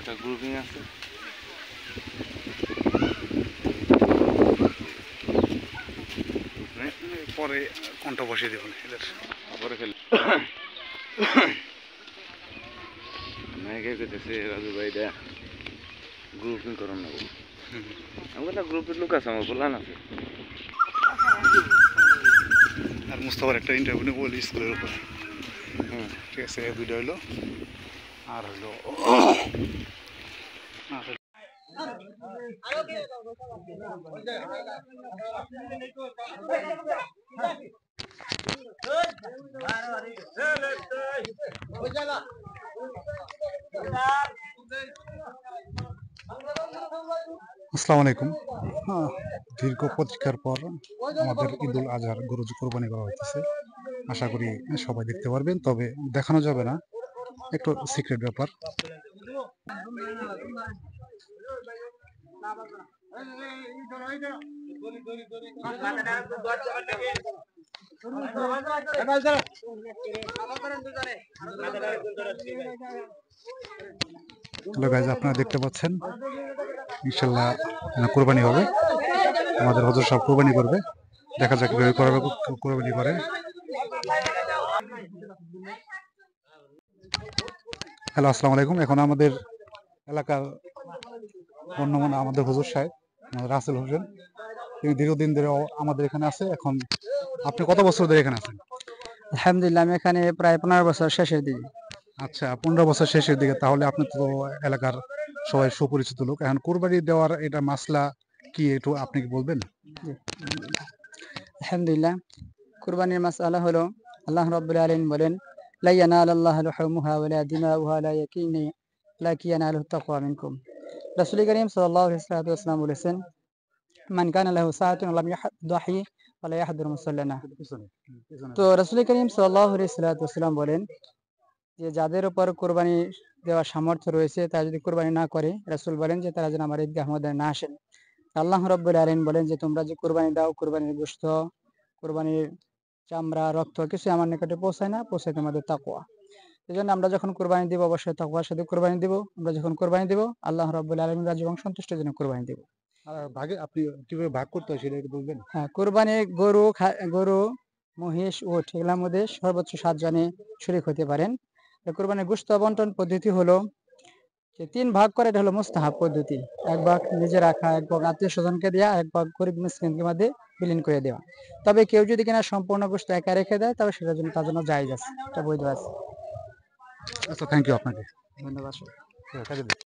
একটা গ্রুপিং আছে। পরে কণ্ঠ বসিয়ে দেবেন এদের পরে খেলে কইতেছে রাজু ভাই এটা গ্রুপিং করুন না। আমার একটা গ্রুপের লোক আছে, আমার বললাম আছে। আর মুস্তাফার একটা ইন্টারভিউ নেব স্কুলের উপরে। ঠিক আছে, দুইটা হইলো আর হইলো আসসালামু আলাইকুম। দীর্ঘ প্রতীক্ষার পর আমাদের ঈদুল আজহার গরু কোরবানি করা হইতেছে। আশা করি সবাই দেখতে পারবেন, তবে দেখানো যাবে না, একটু সিক্রেট ব্যাপার। হ্যালো গাইজ, আপনারা দেখতে পাচ্ছেন ইনশাল্লাহ কোরবানি হবে। আমাদের হজর সব কোরবানি করবে, দেখা যাক কিভাবে কোরবানি করে। হ্যালো, আসসালামু আলাইকুম। এখন আমাদের এলাকার বর্ণমানা আমাদের হুজুর সাহেব, আমাদের রাসেল হোসেন, তিনি দীর্ঘদিন ধরে আমাদের এখানে আছে। এখন আপনি কত বছর ধরে এখানে আছেন? আলহামদুলিল্লাহ, আমি এখানে প্রায় 15 বছর শেষের দিকে। আচ্ছা, 15 বছর শেষের দিকে। তাহলে আপনি তো এলাকার সবাই সুপরিচিত লোক। এখন কোরবানি দেওয়ার এটা মাসলা কি, একটু আপনি কি বলবেন? আলহামদুলিল্লাহ, কুরবানির মাসআলা হলো, আল্লাহ রাব্বুল আলামিন বলেন, লা ইয়ানালাল্লাহু লুহুমুহা ওয়ালা দিমাউহা লাকিন ইয়ানালুহু তাকওয়া মিনকুম। রাসূল কারীম সাল্লাল্লাহু আলাইহি ওয়াসাল্লাম বলেছেন, মান কানা লাহু সাআতুন লাম ইয়াহদাহি ওয়ালা ইয়াহদুর মুসাল্লানা। তো রাসূল কারীম সাল্লাল্লাহু আলাইহি ওয়াসাল্লাম বলেন যে যাদের উপর কুরবানি দেওয়ার সামর্থ্য রয়েছে তারা যদি কুরবানি না করে, রাসূল বলেন যে তারা যেন আমার ঈদগাহ ময়দানে না আসেন। আল্লাহ রাব্বুল আলামিন বলেন যে তোমরা যে কুরবানি দাও, কুরবানির গোশত, কুরবানির চামড়া, রক্ত কিছু আমার নিকটে পৌঁছায় না, পৌঁছায় তোমাদের তাকওয়া। এজন্য আমরা যখন কুরবানি দিব অবশ্যই তাকওয়ার সাথে কুরবানি দিব। আমরা যখন কুরবানি দিব আল্লাহ রাব্বুল আলামিন রাজি এবং সন্তুষ্টের জন্য কুরবানি দিব। আর ভাগে আপনি কিভাবে ভাগ করতে হয় সেটা একটু বলবেন? হ্যাঁ, কুরবানি গরু, মহিষ, উট এগুলোর মধ্যে সর্বোচ্চ 7 জনে শরীক হতে পারেন। কুরবানির গোশত বন্টন পদ্ধতি হলো যে 3 ভাগ করে, এটা হলো মুস্তাহাব পদ্ধতি। 1 ভাগ নিজে রাখা, 1 ভাগ আত্মীয় স্বজনকে দেওয়া, 1 ভাগ গরিব মিসকিনদের মধ্যে বিলীন করে দেওয়া। তবে কেউ যদি কিনা সম্পূর্ণ গোশত একা রেখে দেয় তবে সেটার জন্য তার জন্য জায়েজ আছে, এটা বৈধ আছে। আচ্ছা, থ্যাংক ইউ আপনাকে। ধন্যবাদ।